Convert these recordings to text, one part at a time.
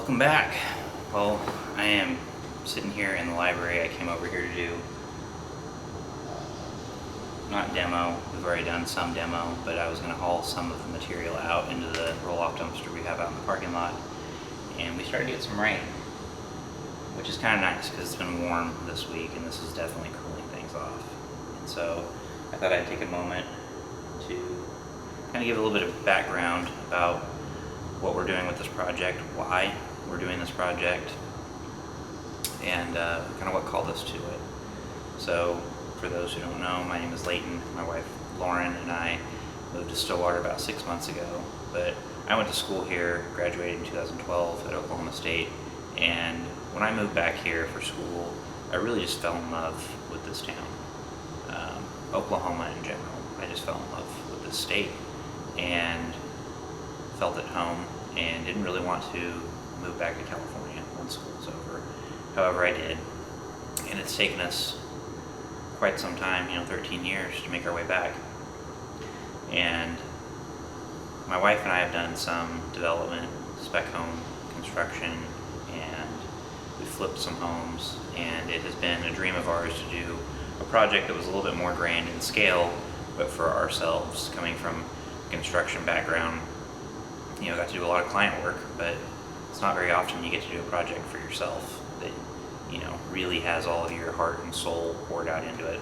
Welcome back. Well, I am sitting here in the library. I came over here to do, not demo, we've already done some demo, but I was going to haul some of the material out into the roll-off dumpster we have out in the parking lot. And we started to get some rain, which is kind of nice because it's been warm this week and this is definitely cooling things off. And so I thought I'd take a moment to kind of give a little bit of background about what we're doing with this project, why we're doing this project, and kind of what called us to it. So for those who don't know, my name is Leighton. My wife Lauren and I moved to Stillwater about 6 months ago, but I went to school here, graduated in 2012 at Oklahoma State, and when I moved back here for school, I really just fell in love with this town. Oklahoma in general. I just fell in love with this state and felt at home and didn't really want to move back to California when school's over. However, I did, and it's taken us quite some time, 13 years to make our way back. And my wife and I have done some development, spec home construction, and we flipped some homes, and it has been a dream of ours to do a project that was a little bit more grand in scale, but for ourselves, coming from a construction background, got to do a lot of client work, but it's not very often you get to do a project for yourself that, really has all of your heart and soul poured out into it.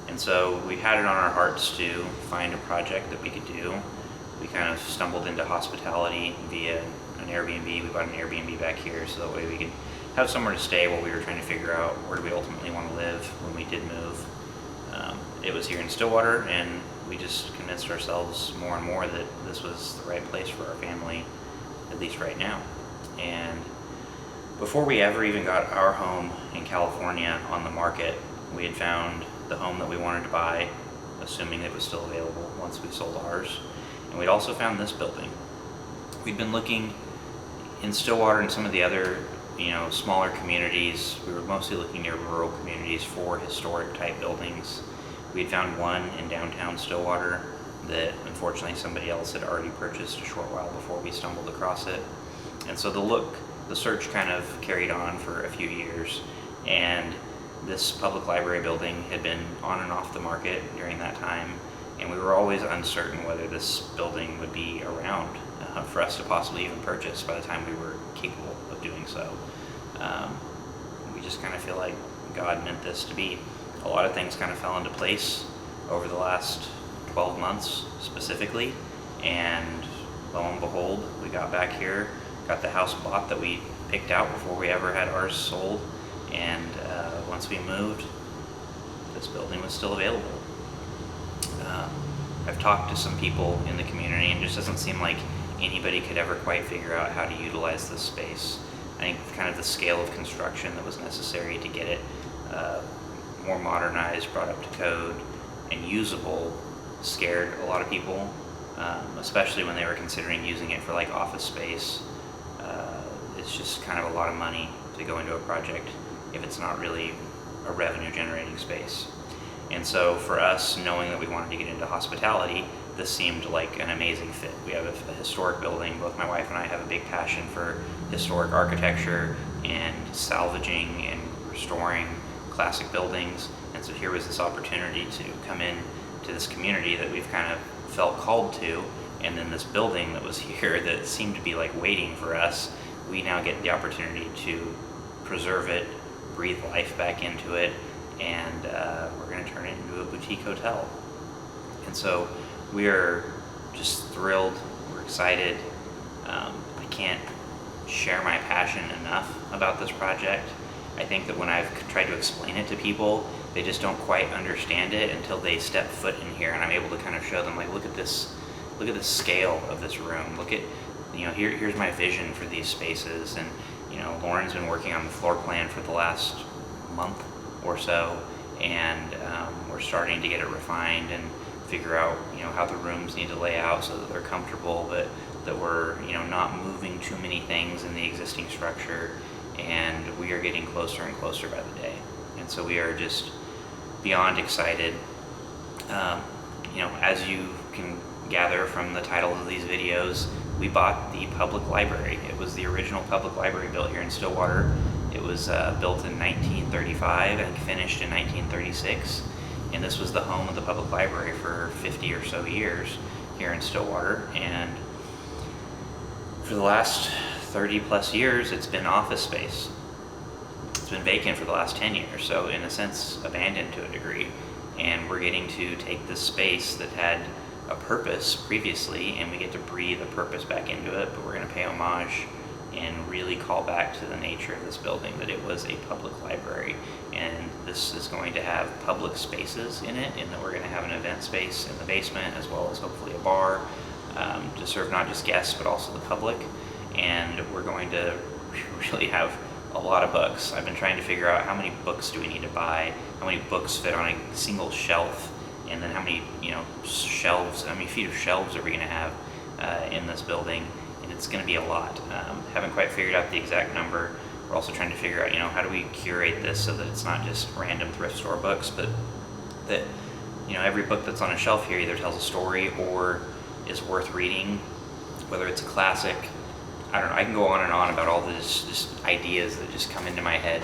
And so we had it on our hearts to find a project that we could do. We kind of stumbled into hospitality via an Airbnb. We bought an Airbnb back here so that way we could have somewhere to stay while we were trying to figure out where do we ultimately want to live when we did move. It was here in Stillwater, and we just convinced ourselves more and more that this was the right place for our family, at least right now. And before we ever even got our home in California on the market, we had found the home that we wanted to buy, assuming it was still available once we sold ours. And we'd also found this building. We'd been looking in Stillwater and some of the other, smaller communities. We were mostly looking near rural communities for historic type buildings. We had found one in downtown Stillwater that unfortunately somebody else had already purchased a short while before we stumbled across it. And so the search kind of carried on for a few years, and this public library building had been on and off the market during that time, and we were always uncertain whether this building would be around for us to possibly even purchase by the time we were capable of doing so. We just kind of feel like God meant this to be. A lot of things kind of fell into place over the last 12 months specifically, and lo and behold, we got back here, got the house bought that we picked out before we ever had ours sold, and once we moved, this building was still available. I've talked to some people in the community, and it just doesn't seem like anybody could ever quite figure out how to utilize this space. I think kind of the scale of construction that was necessary to get it more modernized, brought up to code, and usable scared a lot of people, especially when they were considering using it for like office space. It's just kind of a lot of money to go into a project if it's not really a revenue generating space. And so for us, knowing that we wanted to get into hospitality, this seemed like an amazing fit. We have a historic building. Both my wife and I have a big passion for historic architecture and salvaging and restoring classic buildings. And so here was this opportunity to come in to this community that we've kind of felt called to, and then this building that was here that seemed to be like waiting for us. We now get the opportunity to preserve it, breathe life back into it, and we're going to turn it into a boutique hotel. And so we are just thrilled, we're excited. I can't share my passion enough about this project. I think that when I've tried to explain it to people, they just don't quite understand it until they step foot in here, and I'm able to kind of show them, like, look at this scale of this room. Look at, here's my vision for these spaces. And Lauren's been working on the floor plan for the last month or so, and we're starting to get it refined and figure out how the rooms need to lay out so that they're comfortable, but that we're not moving too many things in the existing structure. And we are getting closer and closer by the day, and so we are just beyond excited. As you can gather from the titles of these videos, we bought the public library. It was the original public library built here in Stillwater. It was built in 1935 and finished in 1936. And this was the home of the public library for 50 or so years here in Stillwater. And for the last 30 plus years, it's been office space. It's been vacant for the last 10 years, so in a sense, abandoned to a degree. And we're getting to take this space that had a purpose previously, and we get to breathe a purpose back into it, but we're going to pay homage and really call back to the nature of this building, that it was a public library. And this is going to have public spaces in it, and that we're going to have an event space in the basement, as well as hopefully a bar to serve not just guests, but also the public. And we're going to really have a lot of books. I've been trying to figure out how many books do we need to buy, how many books fit on a single shelf, and then how many shelves, how many feet of shelves are we going to have in this building. And it's going to be a lot. Haven't quite figured out the exact number. We're also trying to figure out, how do we curate this so that it's not just random thrift store books, but that every book that's on a shelf here either tells a story or is worth reading, whether it's a classic. I don't know, I can go on and on about all this just ideas that just come into my head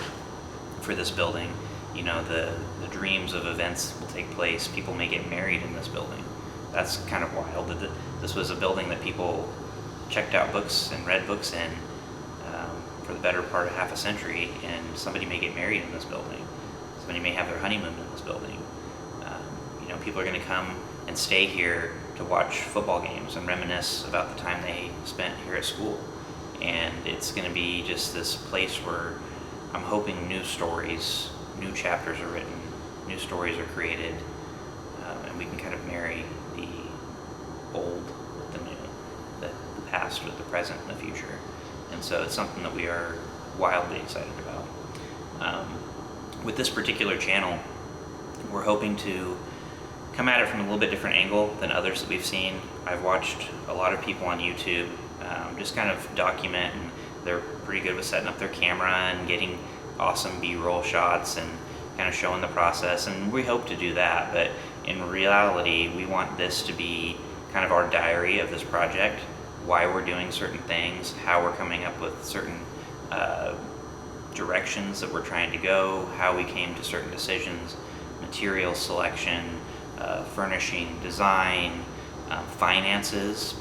for this building. The dreams of events will take place. People may get married in this building. That's kind of wild. That this was a building that people checked out books and read books in for the better part of half a century, and somebody may get married in this building. Somebody may have their honeymoon in this building. People are going to come and stay here to watch football games and reminisce about the time they spent here at school. And it's going to be just this place where I'm hoping new stories, new chapters are written, new stories are created, and we can kind of marry the old with the new, the past with the present and the future. And so it's something that we are wildly excited about. With this particular channel, we're hoping to come at it from a little bit different angle than others that we've seen. I've watched a lot of people on YouTube just kind of document, and they're pretty good with setting up their camera and getting awesome B-roll shots and kind of showing the process, and we hope to do that. But in reality, we want this to be kind of our diary of this project, why we're doing certain things, how we're coming up with certain directions that we're trying to go, how we came to certain decisions, material selection, furnishing, design, finances.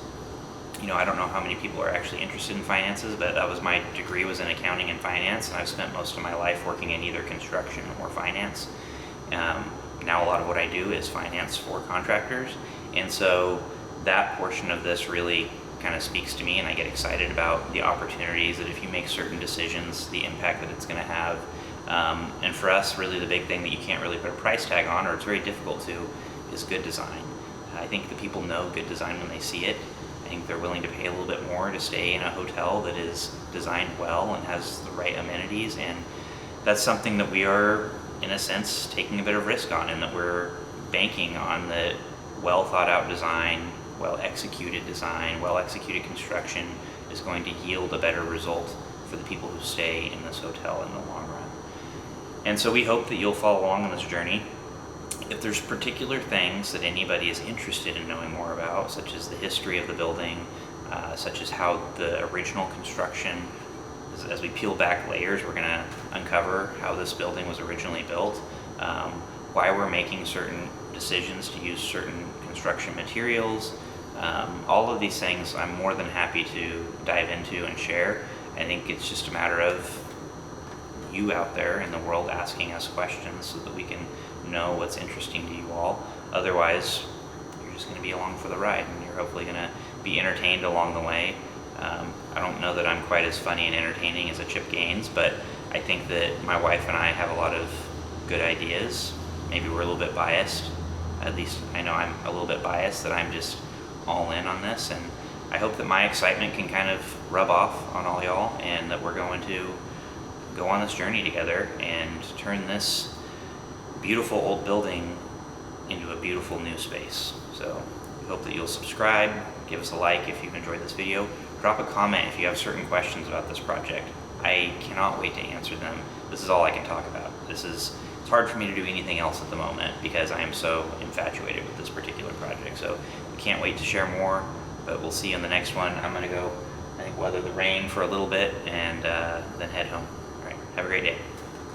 I don't know how many people are actually interested in finances, but that was my degree, was in accounting and finance, and I've spent most of my life working in either construction or finance. Now a lot of what I do is finance for contractors, and so that portion of this really kind of speaks to me, and I get excited about the opportunities that if you make certain decisions, the impact that it's going to have. And for us, really the big thing that you can't really put a price tag on, or it's very difficult to, is good design. I think the people know good design when they see it. I think they're willing to pay a little bit more to stay in a hotel that is designed well and has the right amenities, and that's something that we are, in a sense, taking a bit of risk on, and that we're banking on the well thought out design, well executed construction is going to yield a better result for the people who stay in this hotel in the long run. And so we hope that you'll follow along on this journey. If there's particular things that anybody is interested in knowing more about, such as the history of the building, such as how the original construction, as we peel back layers, we're going to uncover how this building was originally built, why we're making certain decisions to use certain construction materials. All of these things I'm more than happy to dive into and share. I think it's just a matter of you out there in the world asking us questions so that we can know what's interesting to you all. Otherwise, you're just going to be along for the ride, and you're hopefully going to be entertained along the way. I don't know that I'm quite as funny and entertaining as a Chip Gaines, but I think that my wife and I have a lot of good ideas. Maybe we're a little bit biased. At least I know I'm a little bit biased, that I'm just all in on this, and I hope that my excitement can kind of rub off on all y'all, and that we're going to go on this journey together and turn this beautiful old building into a beautiful new space. So we hope that you'll subscribe, give us a like if you've enjoyed this video, drop a comment if you have certain questions about this project. I cannot wait to answer them. This is all I can talk about. It's hard for me to do anything else at the moment because I am so infatuated with this particular project. So we can't wait to share more. But we'll see you in the next one. I'm gonna go, I think, weather the rain for a little bit and then head home. All right, have a great day.